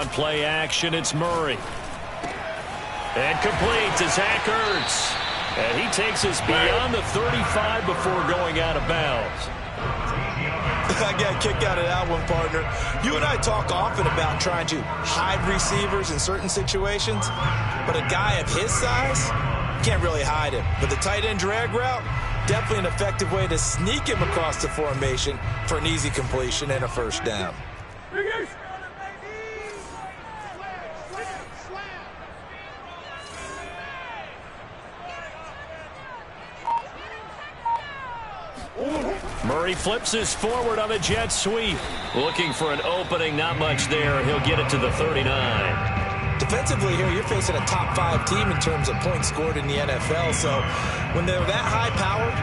on play action. It's Murray. And complete to Zach Ertz. And he takes us beyond the 35 before going out of bounds. I got a kick out of that one, partner. You and I talk often about trying to hide receivers in certain situations, but a guy of his size, can't really hide him. But the tight end drag route, definitely an effective way to sneak him across the formation for an easy completion and a first down. Murray flips his forward on the jet sweep. Looking for an opening, not much there. He'll get it to the 39. Defensively here, you're facing a top 5 team in terms of points scored in the NFL. So when they're that high powered,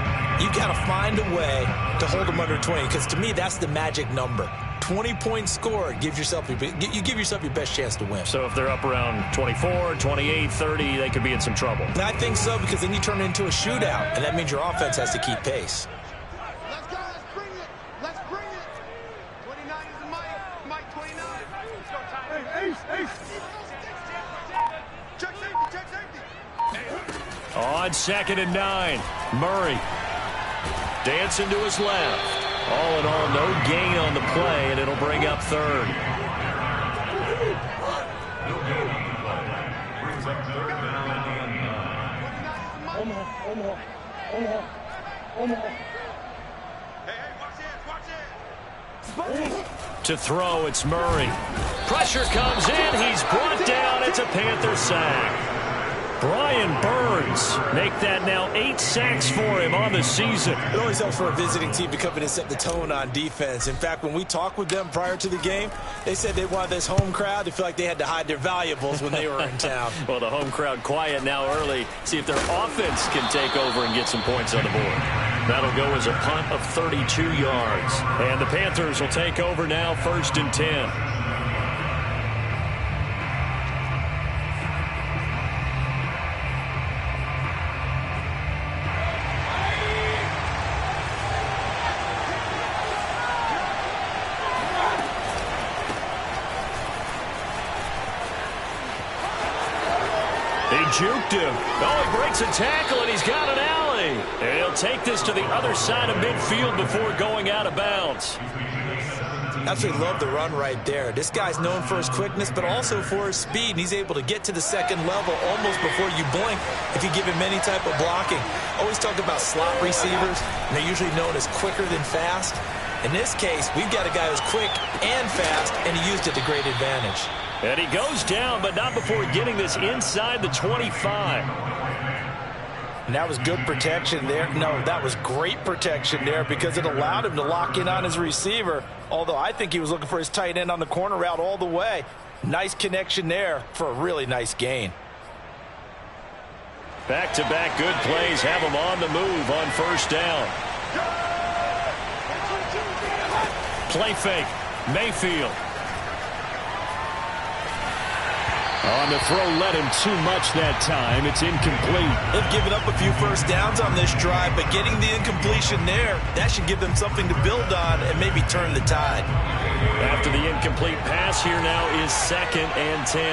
you got to find a way to hold them under 20. Because to me, that's the magic number. 20 points scored gives yourself you give yourself your best chance to win. So if they're up around 24, 28, 30, they could be in some trouble. And I think so, because then you turn it into a shootout, and that means your offense has to keep pace. Let's go. Let's bring it. Let's bring it. 29 is the Mike. Mike 29. Hey, ace. Check safety. On 2nd and 9, Murray dancing to his left. All in all, no gain on the play, and it'll bring up 3rd. To throw, it's Murray. Pressure comes in. He's brought down. It's a Panther sack. Brian Burns make that now 8 sacks for him on the season. It always helps for a visiting team to come in and set the tone on defense. In fact, when we talked with them prior to the game, they said they wanted this home crowd to feel like they had to hide their valuables when they were in town. Well, the home crowd quiet now early. See if their offense can take over and get some points on the board. That'll go as a punt of 32 yards. And the Panthers will take over now, 1st and 10. Juked him. Oh, he breaks a tackle, and he's got an alley. And he'll take this to the other side of midfield before going out of bounds. Absolutely love the run right there. This guy's known for his quickness, but also for his speed. And he's able to get to the 2nd level almost before you blink if you give him any type of blocking. Always talk about slot receivers, and they're usually known as quicker than fast. In this case, we've got a guy who's quick and fast, and he used it to great advantage. And he goes down, but not before getting this inside the 25. And that was good protection there. No, that was great protection there because it allowed him to lock in on his receiver, although I think he was looking for his tight end on the corner route all the way. Nice connection there for a really nice gain. Back-to-back good plays have him on the move on 1st down. Play fake. Mayfield. On the throw, led him too much that time. It's incomplete. They've given up a few first downs on this drive, but getting the incompletion there, that should give them something to build on and maybe turn the tide. After the incomplete pass, here now is 2nd and 10.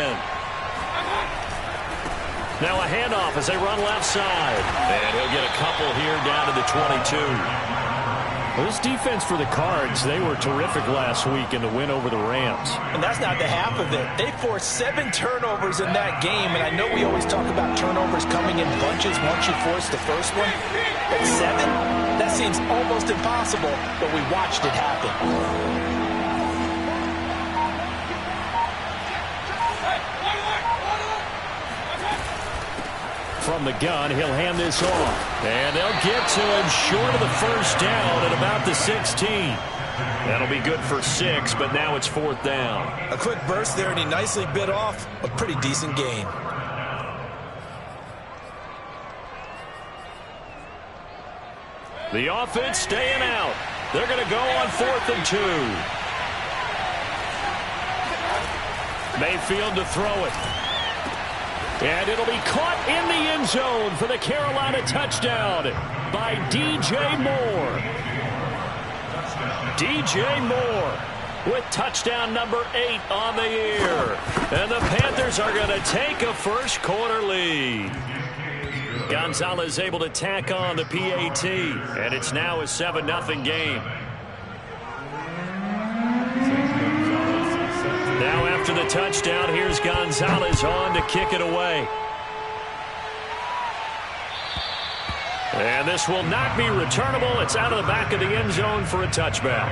Now a handoff as they run left side. And he'll get a couple here down to the 22. Well, this defense for the Cards, they were terrific last week in the win over the Rams. And that's not the half of it. They forced 7 turnovers in that game, and I know we always talk about turnovers coming in bunches once you force the first one. But 7? That seems almost impossible, but we watched it happen. From the gun, he'll hand this off. And they'll get to him short of the first down at about the 16. That'll be good for 6, but now it's 4th down. A quick burst there, and he nicely bit off a pretty decent gain. The offense staying out. They're going to go on 4th and 2. Mayfield to throw it. And it'll be caught in the end zone for the Carolina touchdown by DJ Moore. DJ Moore with touchdown number 8 on the year. And the Panthers are going to take a first quarter lead. Gonzalez able to tack on the PAT, and it's now a 7-0 game. Now after the touchdown, here's Gonzalez on to kick it away. And this will not be returnable. It's out of the back of the end zone for a touchback.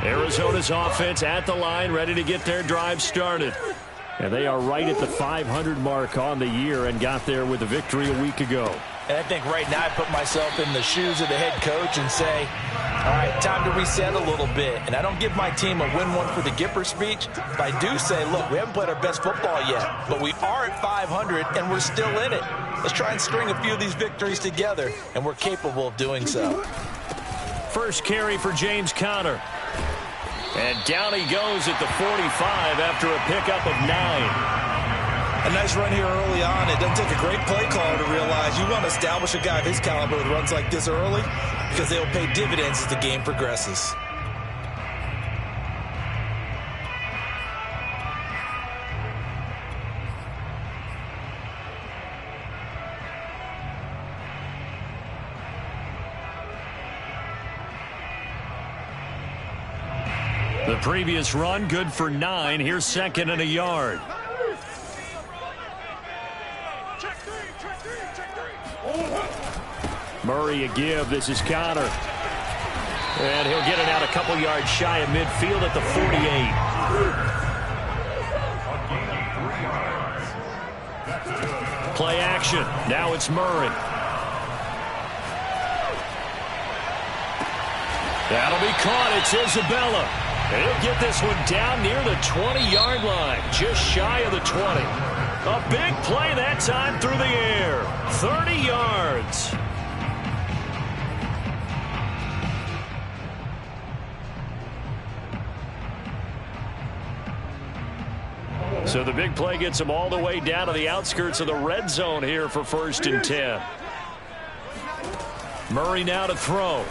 Arizona's offense at the line, ready to get their drive started. And they are right at the 500 mark on the year and got there with a victory a week ago. And I think right now I put myself in the shoes of the head coach and say, all right, time to reset a little bit. And I don't give my team a win one for the Gipper speech, but I do say, look, we haven't played our best football yet, but we are at 500 and we're still in it. Let's try and string a few of these victories together, and we're capable of doing so. First carry for James Conner. And down he goes at the 45 after a pickup of 9. A nice run here early on. It doesn't take a great play caller to realize you want to establish a guy of his caliber with runs like this early because they'll pay dividends as the game progresses. The previous run, good for 9. Here's second and a yard. Murray a give. This is Conner. And he'll get it out a couple yards shy of midfield at the 48. Play action. Now it's Murray. That'll be caught. It's Isabella. And he'll get this one down near the 20-yard line, just shy of the 20. A big play that time through the air. 30 yards. So the big play gets him all the way down to the outskirts of the red zone here for 1st and 10. Murray now to throw.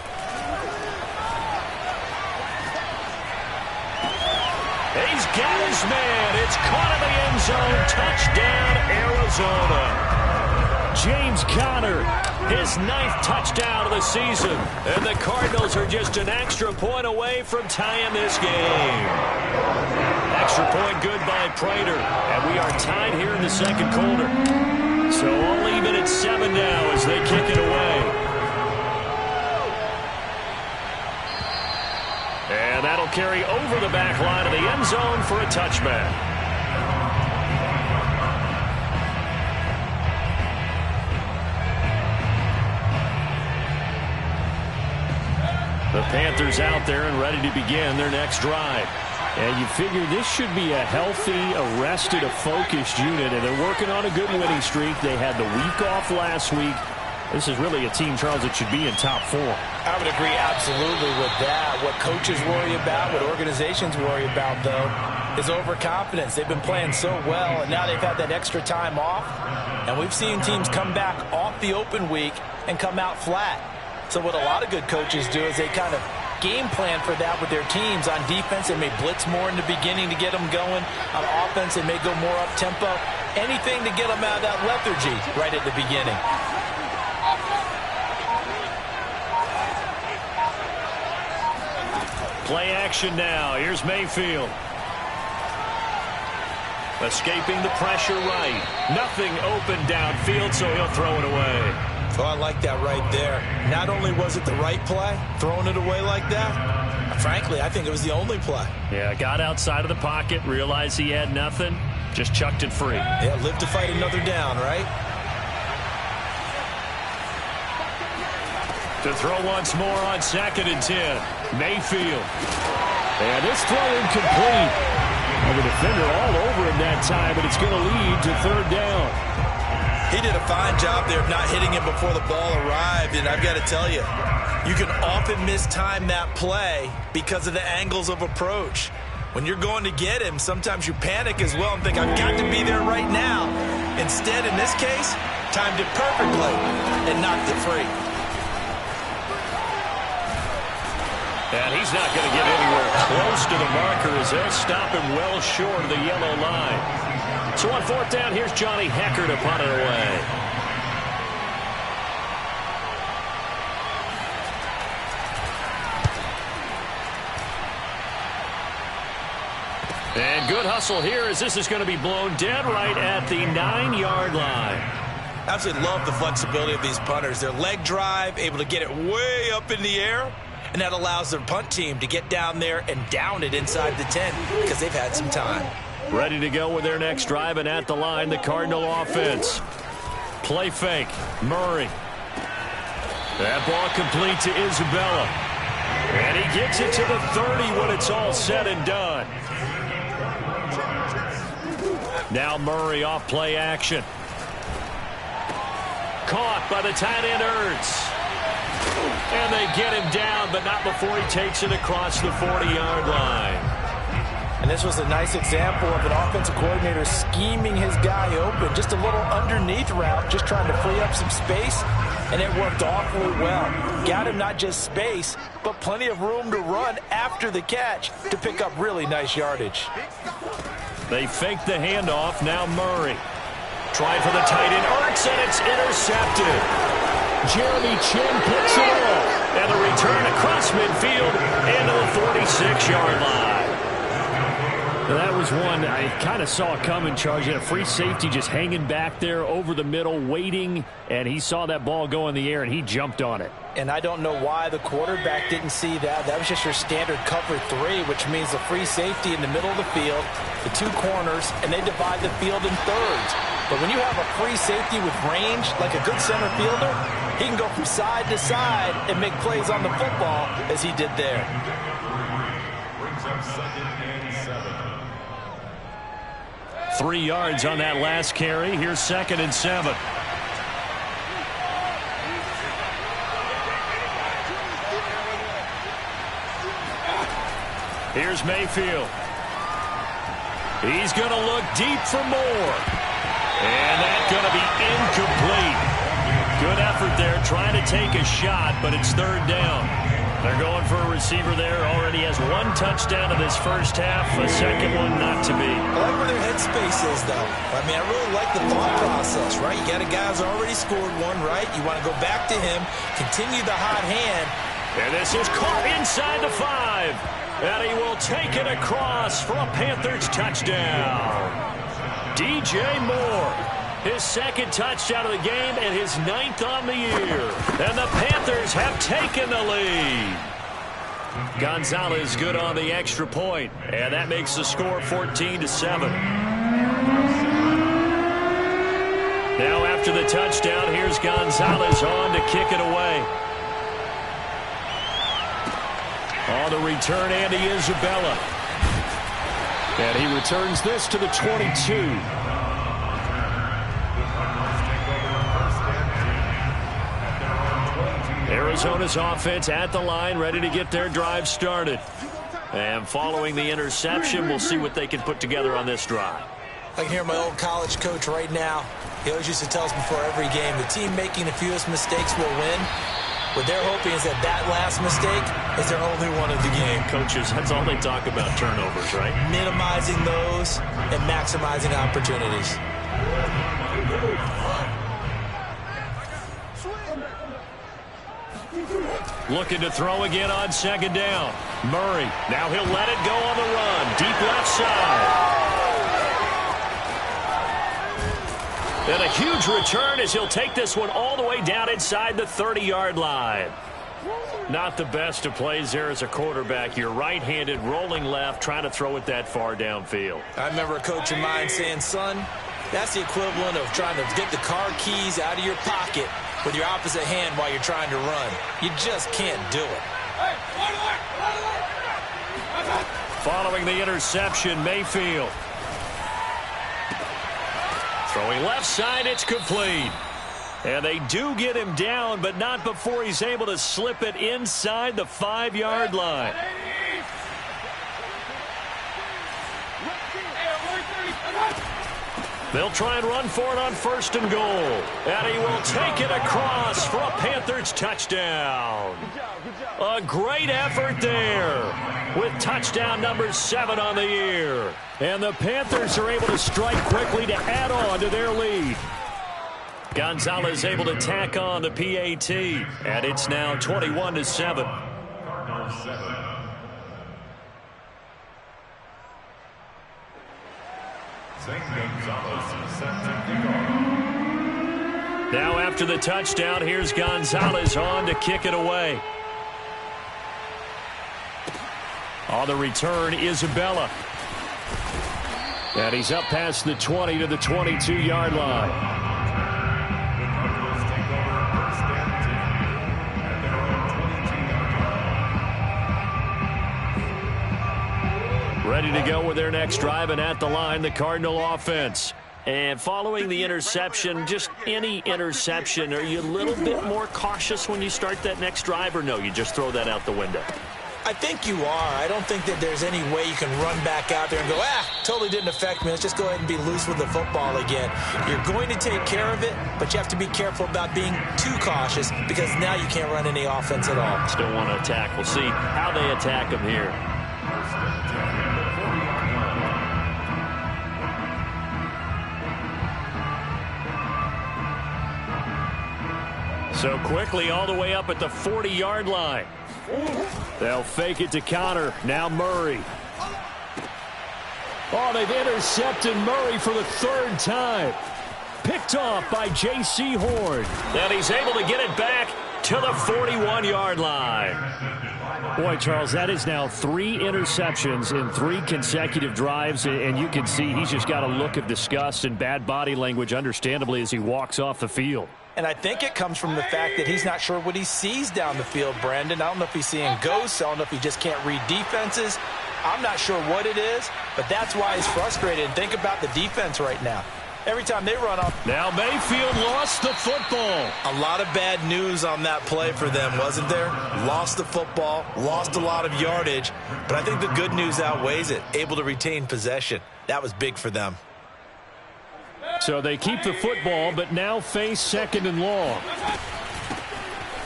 He's got his man. It's caught in the end zone. Touchdown, Arizona. James Conner, his 9th touchdown of the season. And the Cardinals are just an extra point away from tying this game. Extra point good by Prater. And we are tied here in the second quarter. So all even at 7 now as they kick it away. And that'll carry over the back line of the end zone for a touchback. The Panthers out there and ready to begin their next drive. And you figure this should be a healthy, arrested, a focused unit, and they're working on a good winning streak. They had the week off last week. This is really a team, Charles, that should be in top 4. I would agree absolutely with that. What coaches worry about, what organizations worry about, though, is overconfidence. They've been playing so well, and now they've had that extra time off. And we've seen teams come back off the open week and come out flat. So what a lot of good coaches do is they kind of game plan for that with their teams. On defense, they may blitz more in the beginning to get them going. On offense, they may go more up-tempo. Anything to get them out of that lethargy right at the beginning. Play action now. Here's Mayfield. Escaping the pressure right. Nothing open downfield, so he'll throw it away. Oh, I like that right there. Not only was it the right play, throwing it away like that, frankly, I think it was the only play. Yeah, got outside of the pocket, realized he had nothing, just chucked it free. Yeah, live to fight another down, right? To throw once more on 2nd and 10. Mayfield. And this throw incomplete. And the defender all over him that time, but it's going to lead to 3rd down. He did a fine job there of not hitting him before the ball arrived, and I've got to tell you, you can often mistime that play because of the angles of approach. When you're going to get him, sometimes you panic as well and think, I've got to be there right now. Instead, in this case, timed it perfectly and knocked it free. And he's not going to get anywhere close to the marker as they'll stop him well short of the yellow line. So on fourth down, here's Johnny Hekker to punt it away. And good hustle here as this is going to be blown dead right at the 9-yard line. Absolutely love the flexibility of these punters. Their leg drive, able to get it way up in the air, and that allows their punt team to get down there and down it inside the 10 because they've had some time. Ready to go with their next drive, and at the line, the Cardinal offense. Play fake, Murray. That ball complete to Isabella. And he gets it to the 30 when it's all said and done. Now Murray off play action. Caught by the tight end Ertz. And they get him down, but not before he takes it across the 40-yard line. And this was a nice example of an offensive coordinator scheming his guy open. Just a little underneath route, just trying to free up some space, and it worked awfully well. Got him not just space, but plenty of room to run after the catch to pick up really nice yardage. They fake the handoff. Now Murray. Trying for the tight end Ertz, and it's intercepted. Jeremy Chinn picks it up. And the return across midfield into the 46-yard line. That was one I kind of saw coming, Charles. You had a free safety just hanging back there over the middle, waiting, and he saw that ball go in the air, and he jumped on it. And I don't know why the quarterback didn't see that. That was just your standard cover 3, which means the free safety in the middle of the field, the 2 corners, and they divide the field in thirds. But when you have a free safety with range, like a good center fielder, he can go from side to side and make plays on the football as he did there. Brings up 2nd and 7. 3 yards on that last carry. Here's 2nd and 7. Here's Mayfield. He's going to look deep for more. And that's going to be incomplete. Good effort there trying to take a shot, but it's 3rd down. They're going for a receiver there. Already has 1 touchdown in this first half. A second one not to be. I like where their headspace is, though. I mean, I really like the thought process, right? You got a guy who's already scored 1, right? You want to go back to him, continue the hot hand. And this is caught inside the 5. And he will take it across for a Panthers touchdown. DJ Moore, his 2nd touchdown of the game and his 9th on the year. And the Panthers have taken the lead. Gonzalez good on the extra point, and that makes the score 14-7. Now after the touchdown, here's Gonzalez on to kick it away. On the return, Andy Isabella. And he returns this to the 22. Arizona's offense at the line, ready to get their drive started. And following the interception, we'll see what they can put together on this drive. I can hear my old college coach right now. He always used to tell us before every game, the team making the fewest mistakes will win. What they're hoping is that that last mistake is their only one of the game. Coaches, that's all they talk about, turnovers, right? Minimizing those and maximizing opportunities. Looking to throw again on 2nd down. Murray, now he'll let it go on the run. Deep left side. And a huge return as he'll take this one all the way down inside the 30-yard line. Not the best of plays there as a quarterback. You're right-handed, rolling left, trying to throw it that far downfield. I remember a coach of mine saying, son, that's the equivalent of trying to get the car keys out of your pocket with your opposite hand while you're trying to run. You just can't do it. Following the interception, Mayfield. Throwing left side, it's complete. And they do get him down, but not before he's able to slip it inside the 5-yard line. They'll try and run for it on 1st and goal. And he will take it across for a Panthers touchdown. A great effort there with touchdown number 7 on the year. And the Panthers are able to strike quickly to add on to their lead. Gonzalez able to tack on the PAT, and it's now 21-7. Now after the touchdown, here's Gonzalez on to kick it away. On the return, Isabella. And he's up past the 20 to the 22-yard line. Ready to go with their next drive, and at the line, the Cardinal offense. And following the interception, just any interception, are you a little bit more cautious when you start that next drive, or no, you just throw that out the window? I think you are. I don't think that there's any way you can run back out there and go, totally didn't affect me. Let's just go ahead and be loose with the football again. You're going to take care of it, but you have to be careful about being too cautious because now you can't run any offense at all. Still want to attack. We'll see how they attack him here. So quickly all the way up at the 40-yard line. They'll fake it to Connor. Now Murray. Oh, they've intercepted Murray for the 3rd time. Picked off by J.C. Horn. And he's able to get it back to the 41-yard line. Boy, Charles, that is now 3 interceptions in 3 consecutive drives, and you can see he's just got a look of disgust and bad body language, understandably, as he walks off the field. And I think it comes from the fact that he's not sure what he sees down the field, Brandon. I don't know if he's seeing ghosts. I don't know if he just can't read defenses. I'm not sure what it is, but that's why he's frustrated. And think about the defense right now. Every time they run off. Now Mayfield lost the football. A lot of bad news on that play for them, wasn't there? Lost the football, lost a lot of yardage, but I think the good news outweighs it. Able to retain possession. That was big for them. So they keep the football, but now face 2nd and long.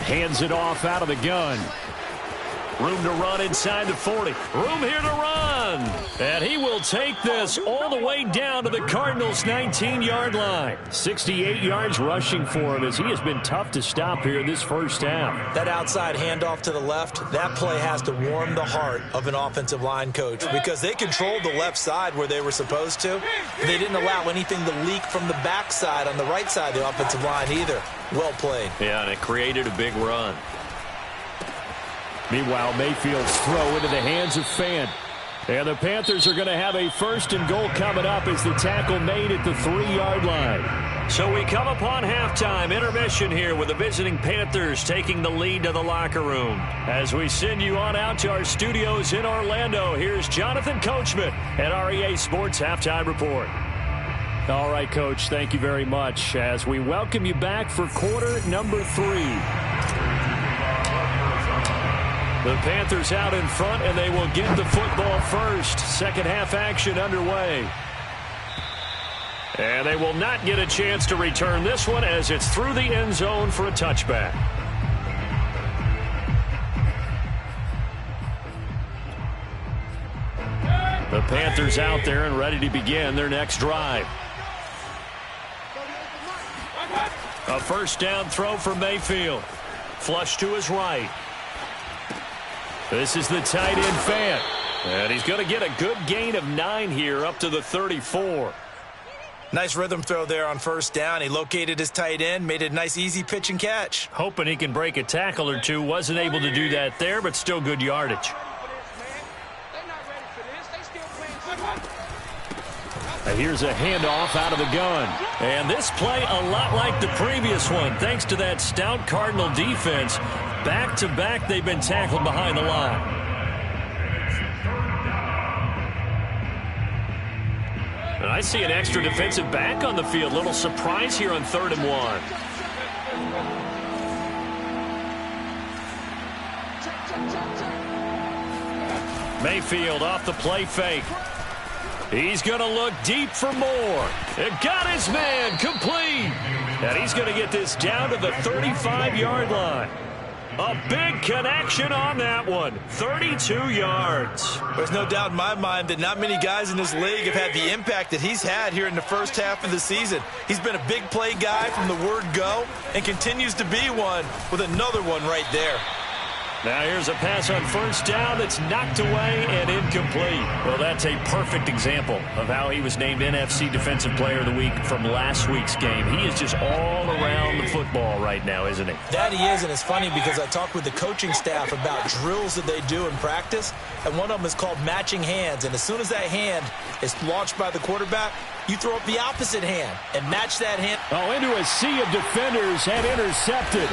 Hands it off out of the gun. Room to run inside the 40. Room here to run. And he will take this all the way down to the Cardinals' 19-yard line. 68 yards rushing for him as he has been tough to stop here this first half. That outside handoff to the left, that play has to warm the heart of an offensive line coach because they controlled the left side where they were supposed to. They didn't allow anything to leak from the backside on the right side of the offensive line either. Well played. Yeah, and it created a big run. Meanwhile, Mayfield's throw into the hands of Fant. And the Panthers are going to have a 1st and goal coming up as the tackle made at the 3-yard line. So we come upon halftime intermission here with the visiting Panthers taking the lead to the locker room. As we send you on out to our studios in Orlando, here's Jonathan Coachman at REA Sports Halftime Report. All right, Coach, thank you very much as we welcome you back for quarter number 3. The Panthers out in front, and they will get the football first. Second half action underway. And they will not get a chance to return this one as it's through the end zone for a touchback. The Panthers out there and ready to begin their next drive. A 1st down throw for Mayfield. Flush to his right. This is the tight end Fant. And he's going to get a good gain of 9 here up to the 34. Nice rhythm throw there on 1st down. He located his tight end, made a nice easy pitch and catch. Hoping he can break a tackle or two. Wasn't able to do that there, but still good yardage. Here's a handoff out of the gun. And this play a lot like the previous one. Thanks to that stout Cardinal defense. Back-to-back, they've been tackled behind the line. And I see an extra defensive back on the field. Little surprise here on 3rd and 1. Mayfield off the play fake. He's going to look deep for more. It got his man complete. And he's going to get this down to the 35-yard line. A big connection on that one. 32 yards. There's no doubt in my mind that not many guys in this league have had the impact that he's had here in the first half of the season. He's been a big play guy from the word go and continues to be one with another one right there. Now here's a pass on 1st down that's knocked away and incomplete. Well, that's a perfect example of how he was named NFC Defensive Player of the Week from last week's game. He is just all around the football right now, isn't he? That he is, and it's funny because I talked with the coaching staff about drills that they do in practice, and one of them is called matching hands. And as soon as that hand is launched by the quarterback, you throw up the opposite hand and match that hand. Oh, into a sea of defenders and intercepted.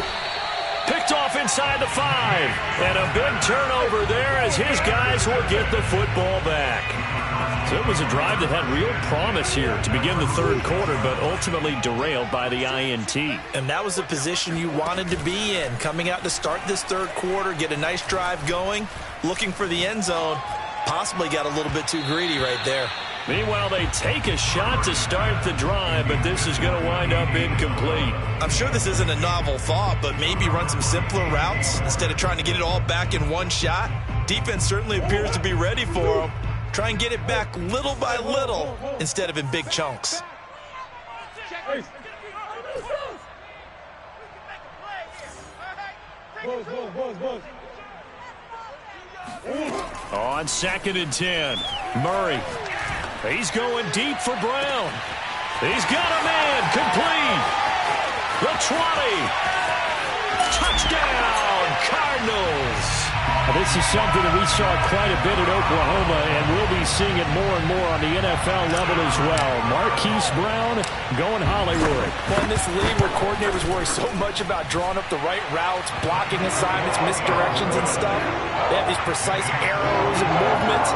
Picked off inside the 5. And a big turnover there as his guys will get the football back. So it was a drive that had real promise here to begin the 3rd quarter, but ultimately derailed by the INT. And that was the position you wanted to be in, coming out to start this 3rd quarter, get a nice drive going, looking for the end zone. Possibly got a little bit too greedy right there. Meanwhile, they take a shot to start the drive, but this is going to wind up incomplete. I'm sure this isn't a novel thought, but maybe run some simpler routes instead of trying to get it all back in one shot. Defense certainly appears to be ready for them. Try and get it back little by little instead of in big chunks. On 2nd and 10, Murray. He's going deep for Brown. He's got a man complete. The 20. Touchdown, Cardinals. This is something that we saw quite a bit at Oklahoma, and we'll be seeing it more and more on the NFL level as well. Marquise Brown going Hollywood. Well, in this league where coordinators worry so much about drawing up the right routes, blocking assignments, misdirections and stuff, they have these precise arrows and movements.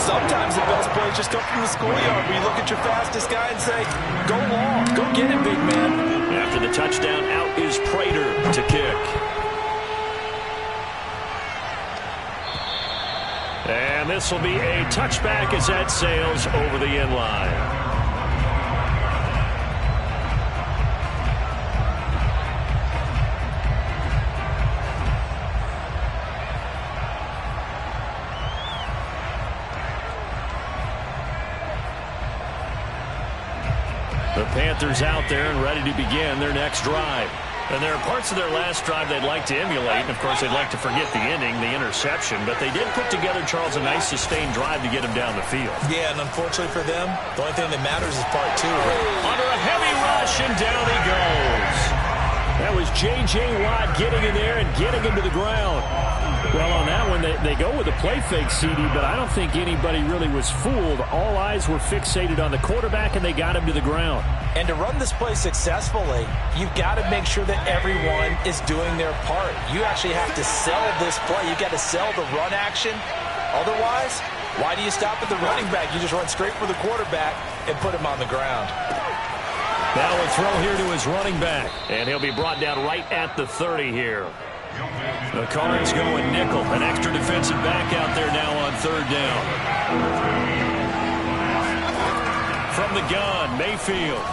Sometimes the best plays just come from the schoolyard where you look at your fastest guy and say, go long, go get it, big man. After the touchdown, out is Prater to kick. And this will be a touchback as that sails over the end line. The Panthers out there and ready to begin their next drive. And there are parts of their last drive they'd like to emulate. And, of course, they'd like to forget the ending, the interception. But they did put together, Charles, a nice sustained drive to get him down the field. Yeah, and unfortunately for them, the only thing that matters is part 2. Right? Under a heavy rush, and down he goes. That was J.J. Watt getting in there and getting him to the ground. Well, on that one, they go with a play fake, CD, but I don't think anybody really was fooled. All eyes were fixated on the quarterback, and they got him to the ground. And to run this play successfully, you've got to make sure that everyone is doing their part. You actually have to sell this play. You've got to sell the run action. Otherwise, why do you stop at the running back? You just run straight for the quarterback and put him on the ground. Now a throw here to his running back, and he'll be brought down right at the 30 here. The Cards going nickel. An extra defensive back out there now on 3rd down. From the gun, Mayfield.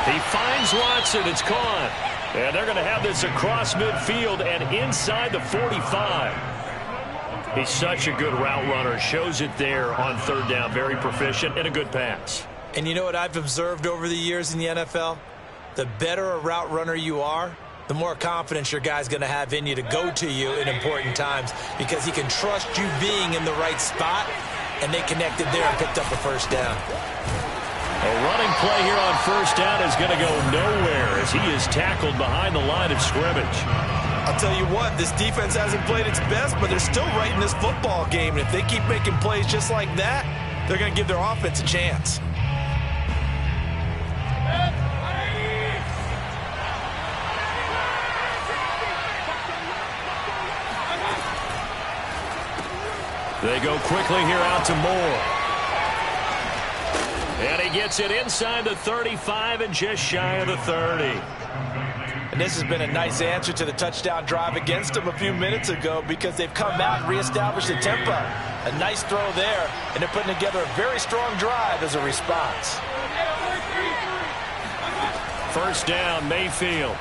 He finds Watson. It's caught. And they're going to have this across midfield and inside the 45. He's such a good route runner. Shows it there on 3rd down. Very proficient and a good pass. And you know what I've observed over the years in the NFL? The better a route runner you are, the more confidence your guy's going to have in you to go to you in important times because he can trust you being in the right spot, and they connected there and picked up a 1st down. A running play here on 1st down is going to go nowhere as he is tackled behind the line of scrimmage. I'll tell you what, this defense hasn't played its best, but they're still right in this football game. And if they keep making plays just like that, they're going to give their offense a chance. They go quickly here out to Moore. And he gets it inside the 35 and just shy of the 30. And this has been a nice answer to the touchdown drive against them a few minutes ago because they've come out and reestablished the tempo. A nice throw there, and they're putting together a very strong drive as a response. First down, Mayfield.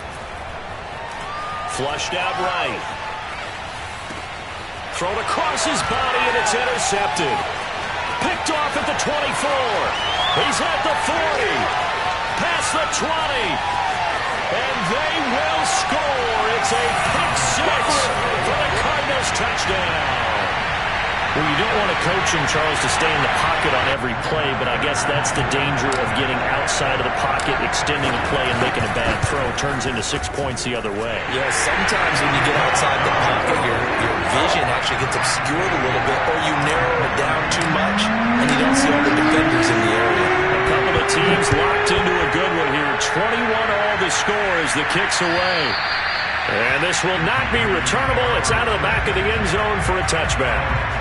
Flushed out right. Thrown across his body, and it's intercepted. Picked off at the 24. He's at the 40. Past the 20. And they will score. It's a pick six for the Cardinals touchdown. Well, you don't want a coach in Charles to stay in the pocket on every play, but I guess that's the danger of getting outside of the pocket, extending a play, and making a bad throw. Turns into 6 points the other way. Yeah, sometimes when you get outside the pocket, your vision actually gets obscured a little bit, or you narrow it down too much, and you don't see all the defenders in the area. A couple of teams locked into a good one here. 21-all the score as the kick's away. And this will not be returnable. It's out of the back of the end zone for a touchback.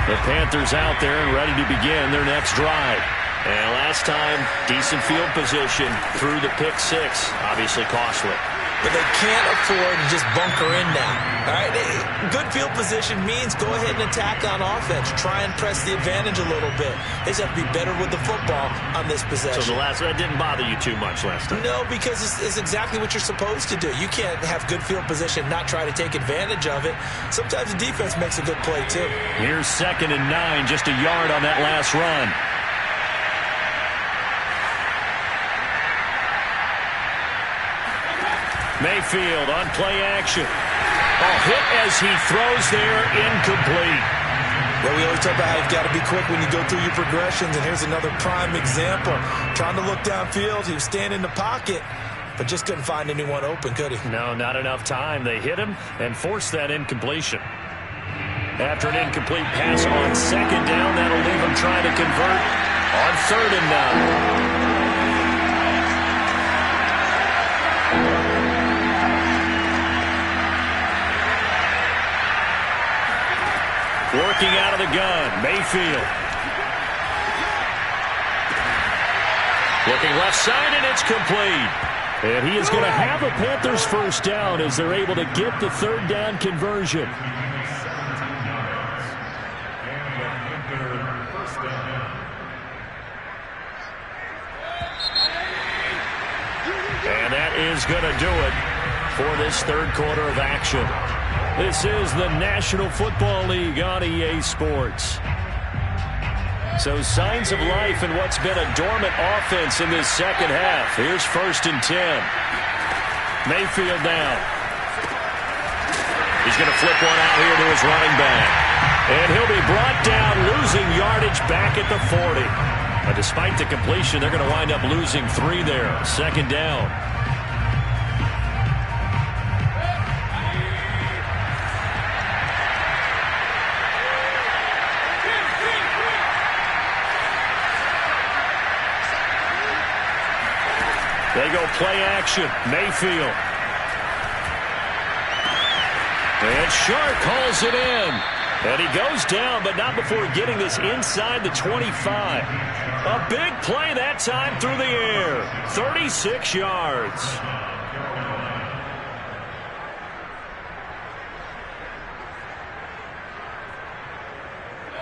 The Panthers out there and ready to begin their next drive. And last time, decent field position through the pick six. Obviously costly. But they can't afford to just bunker in now. All right, good field position means go ahead and attack on offense. Try and press the advantage a little bit. They just have to be better with the football on this possession. So that didn't bother you too much last time? No, because it's exactly what you're supposed to do. You can't have good field position, not try to take advantage of it. Sometimes the defense makes a good play, too. Here's 2nd and 9, just a yard on that last run. Mayfield on play action. A hit as he throws there, incomplete. Well, we always talk about how you've got to be quick when you go through your progressions, and here's another prime example. Trying to look downfield, he was standing in the pocket, but just couldn't find anyone open, could he? No, not enough time. They hit him and forced that incompletion. After an incomplete pass on 2nd down, that'll leave him trying to convert on 3rd and 9. Working out of the gun, Mayfield. Looking left side, and it's complete. And he is going to have a Panthers first down as they're able to get the 3rd down conversion. And that is going to do it for this 3rd quarter of action. This is the National Football League on EA Sports. So signs of life in what's been a dormant offense in this 2nd half. Here's 1st and 10. Mayfield now. He's going to flip one out here to his running back. And he'll be brought down, losing yardage back at the 40. But despite the completion, they're going to wind up losing 3 there. 2nd down. They go play action. Mayfield. And Shark calls it in. And he goes down, but not before getting this inside the 25. A big play that time through the air. 36 yards.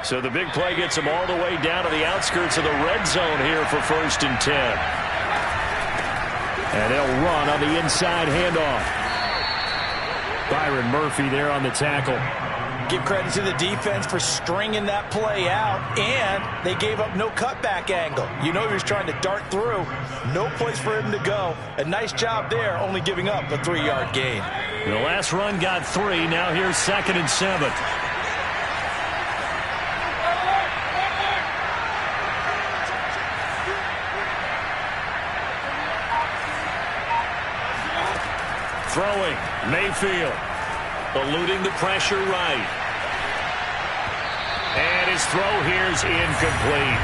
So the big play gets him all the way down to the outskirts of the red zone here for 1st and 10. And they'll run on the inside handoff. Byron Murphy there on the tackle. Give credit to the defense for stringing that play out, and they gave up no cutback angle. You know he was trying to dart through. No place for him to go. A nice job there, only giving up a 3-yard gain. The last run got 3. Now here's 2nd and 7. Throwing, Mayfield, eluding the pressure right. And his throw here's incomplete.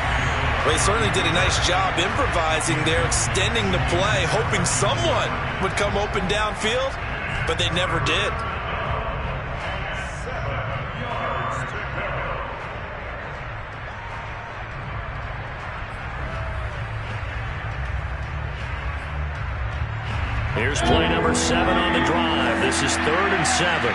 Well, he certainly did a nice job improvising there, extending the play, hoping someone would come open downfield, but they never did. Here's play number 7 on the drive. This is 3rd and 7.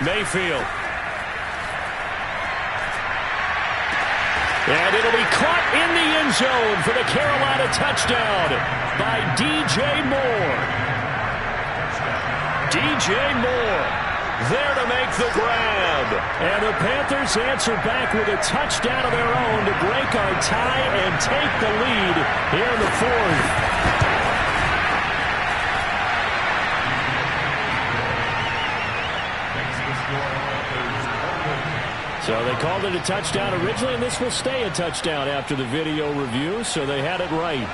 Mayfield. And it'll be caught in the end zone for the Carolina touchdown by DJ Moore. DJ Moore there to make the grab. And the Panthers answer back with a touchdown of their own to break our tie and take the lead here in the 4th. So they called it a touchdown originally, and this will stay a touchdown after the video review, so they had it right.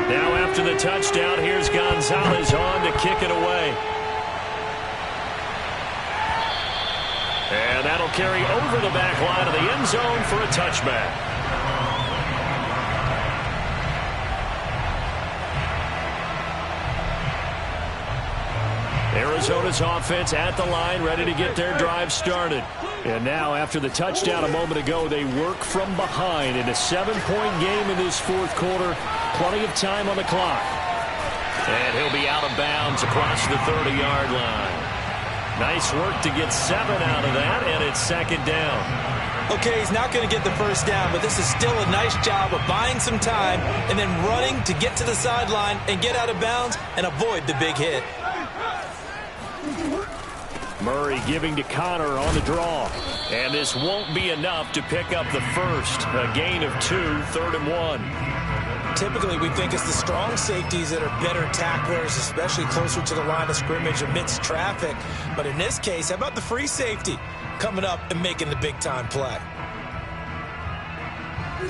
Now after the touchdown, here's Gonzalez on to kick it away. And that'll carry over the back line of the end zone for a touchback. Arizona's offense at the line, ready to get their drive started. And now, after the touchdown a moment ago, they work from behind in a 7-point game in this 4th quarter. Plenty of time on the clock. And he'll be out of bounds across the 30-yard line. Nice work to get 7 out of that, and it's 2nd down. Okay, he's not going to get the first down, but this is still a nice job of buying some time and then running to get to the sideline and get out of bounds and avoid the big hit. Murray giving to Connor on the draw. And this won't be enough to pick up the first. A gain of 2, 3rd and 1. Typically, we think it's the strong safeties that are better tacklers, especially closer to the line of scrimmage amidst traffic. But in this case, how about the free safety coming up and making the big-time play?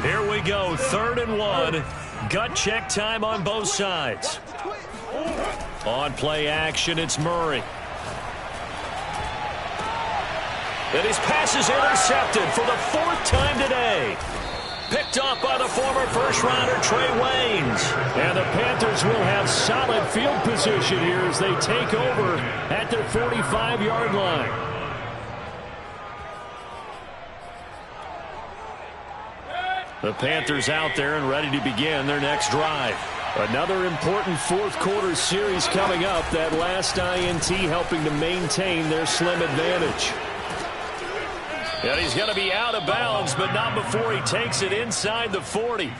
Here we go, 3rd and 1. Gut check time on both sides. On play action, it's Murray. And his pass is intercepted for the 4th time today. Picked off by the former first-rounder Trey Waynes. And the Panthers will have solid field position here as they take over at their 45-yard line. The Panthers out there and ready to begin their next drive. Another important 4th quarter series coming up. That last INT helping to maintain their slim advantage. And he's going to be out of bounds, but not before he takes it inside the 40.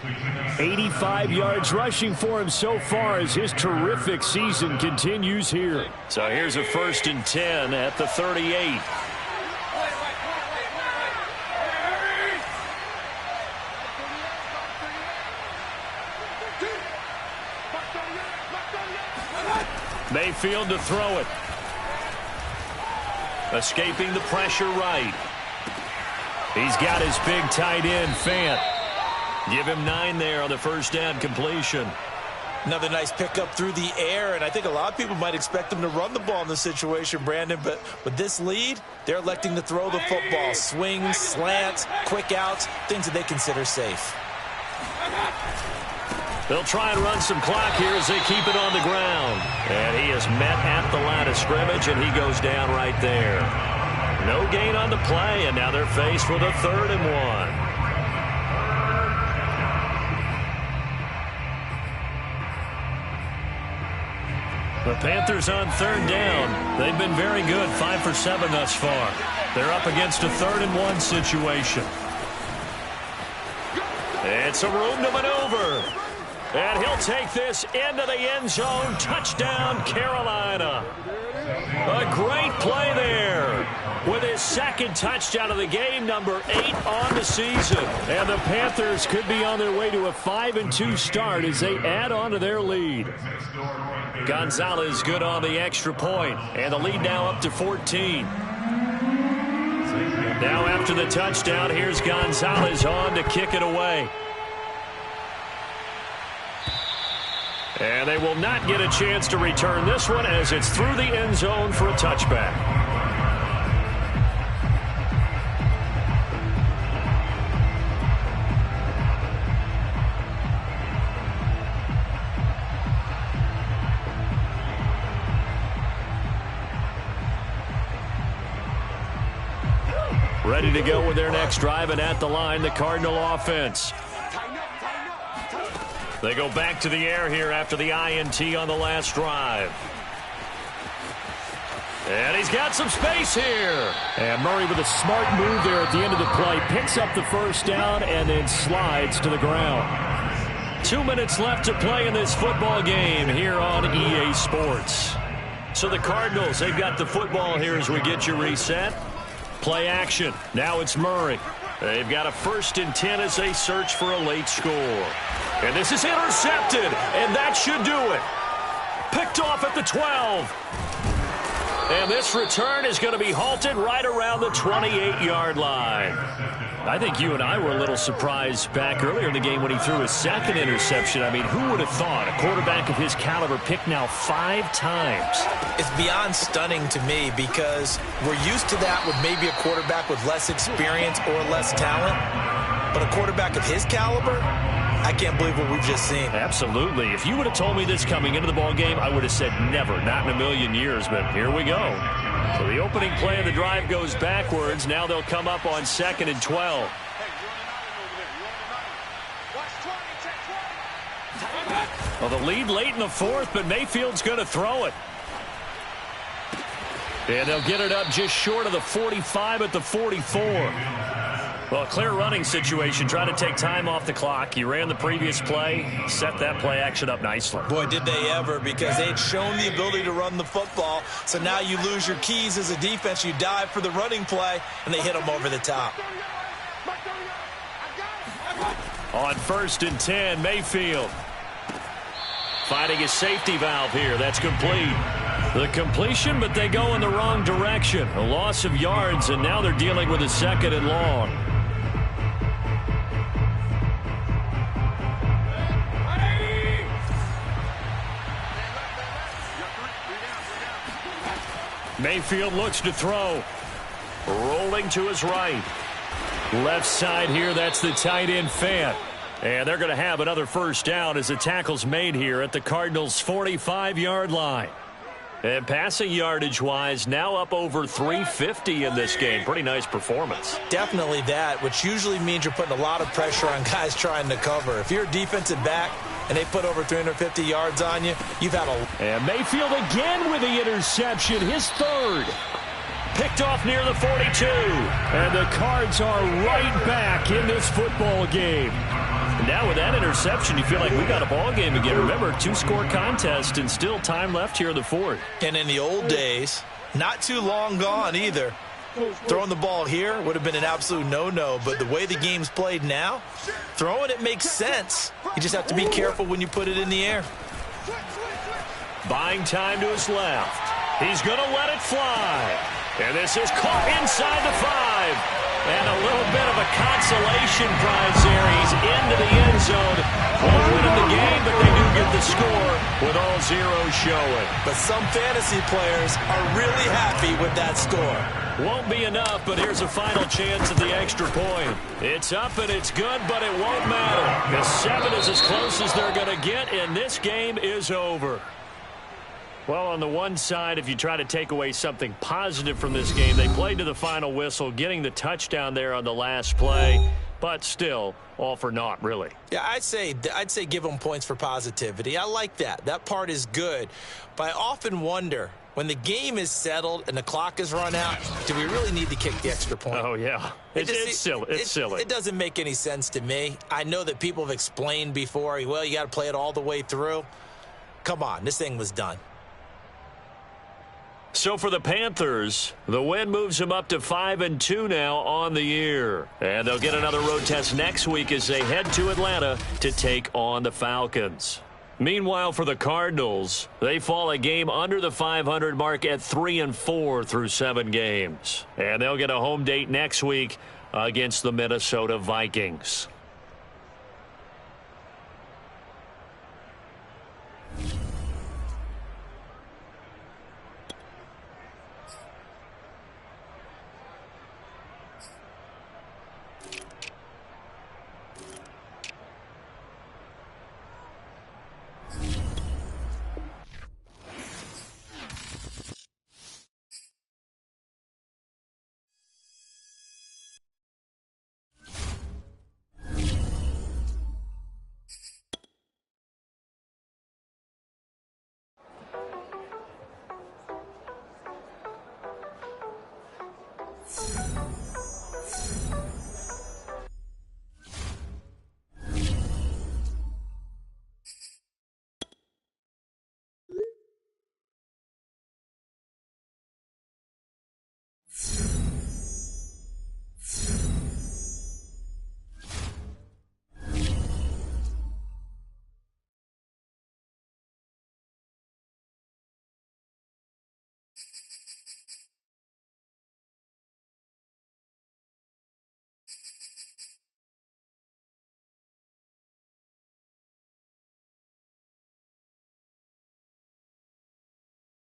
85 yards rushing for him so far as his terrific season continues here. So here's a 1st and 10 at the 38. Mayfield to throw it. Escaping the pressure right. He's got his big tight end, Fant. Give him 9 there on the first down completion. Another nice pickup through the air, and I think a lot of people might expect them to run the ball in this situation, Brandon, but with this lead, they're electing to throw the football. Swings, slants, quick outs, things that they consider safe. They'll try and run some clock here as they keep it on the ground. And he is met at the line of scrimmage, and he goes down right there. No gain on the play, and now they're faced with a 3rd and 1. The Panthers on 3rd down. They've been very good, 5 for 7 thus far. They're up against a 3rd and 1 situation. It's a room to maneuver. And he'll take this into the end zone. Touchdown, Carolina. A great play there with his 2nd touchdown of the game, number 8 on the season. And the Panthers could be on their way to a 5-2 start as they add on to their lead. Gonzalez good on the extra point, and the lead now up to 14. Now after the touchdown, here's Gonzalez on to kick it away. And they will not get a chance to return this one as it's through the end zone for a touchback. Ready to go with their next drive, and at the line, the Cardinal offense. They go back to the air here after the INT on the last drive. And he's got some space here. And Murray with a smart move there at the end of the play. Picks up the first down and then slides to the ground. 2 minutes left to play in this football game here on EA Sports. So the Cardinals, they've got the football here as we get you reset. Play action. Now it's Murray. They've got a 1st and 10 as they search for a late score. And this is intercepted, and that should do it. Picked off at the 12. And this return is going to be halted right around the 28-yard line. I think you and I were a little surprised back earlier in the game when he threw his 2nd interception. I mean, who would have thought a quarterback of his caliber picked now 5 times? It's beyond stunning to me because we're used to that with maybe a quarterback with less experience or less talent. But a quarterback of his caliber, I can't believe what we've just seen. Absolutely. If you would have told me this coming into the ball game, I would have said never, not in a million years. But here we go. So the opening play of the drive goes backwards. Now they'll come up on 2nd and 12. Well, the lead late in the 4th, but Mayfield's going to throw it. And they'll get it up just short of the 45 at the 44. Well, a clear running situation. Try to take time off the clock. He ran the previous play, set that play action up nicely. Boy, did they ever, because they'd shown the ability to run the football. So now you lose your keys as a defense. You dive for the running play, and they hit them over the top. On 1st and 10, Mayfield. Finding his safety valve here. That's complete. The completion, but they go in the wrong direction. A loss of yards, and now they're dealing with a 2nd and long. Mayfield looks to throw. Rolling to his right. Left side here, that's the tight end Fant. And they're going to have another 1st down as the tackle's made here at the Cardinals' 45-yard line. And passing yardage-wise, now up over 350 in this game. Pretty nice performance. Definitely that, which usually means you're putting a lot of pressure on guys trying to cover. If you're a defensive back and they put over 350 yards on you, you've had a... And Mayfield again with the interception, his 3rd. Picked off near the 42. And the Cards are right back in this football game. Now with that interception, you feel like we got a ball game again. Remember, 2-score contest and still time left here in the 4th. And in the old days, not too long gone either, throwing the ball here would have been an absolute no-no. But the way the game's played now, throwing it makes sense. You just have to be careful when you put it in the air. Buying time to his left. He's going to let it fly. And this is caught inside the 5. And a little bit of a consolation prize there. He's into the end zone. Won't win in the game, but they do get the score with all zeros showing. But some fantasy players are really happy with that score. Won't be enough, but here's a final chance at the extra point. It's up and it's good, but it won't matter. The 7 is as close as they're going to get, and this game is over. Well, on the one side, if you try to take away something positive from this game, they played to the final whistle, getting the touchdown there on the last play, but still, all for naught, really. Yeah, I'd say give them points for positivity. I like that. That part is good. But I often wonder, when the game is settled and the clock is run out, do we really need to kick the extra point? Oh, yeah. It's silly. It's silly. It doesn't make any sense to me. I know that people have explained before, well, you got to play it all the way through. Come on, this thing was done. So for the Panthers, the win moves them up to 5-2 now on the year. And they'll get another road test next week as they head to Atlanta to take on the Falcons. Meanwhile, for the Cardinals, they fall a game under the 500 mark at 3-4 through 7 games. And they'll get a home date next week against the Minnesota Vikings. yards.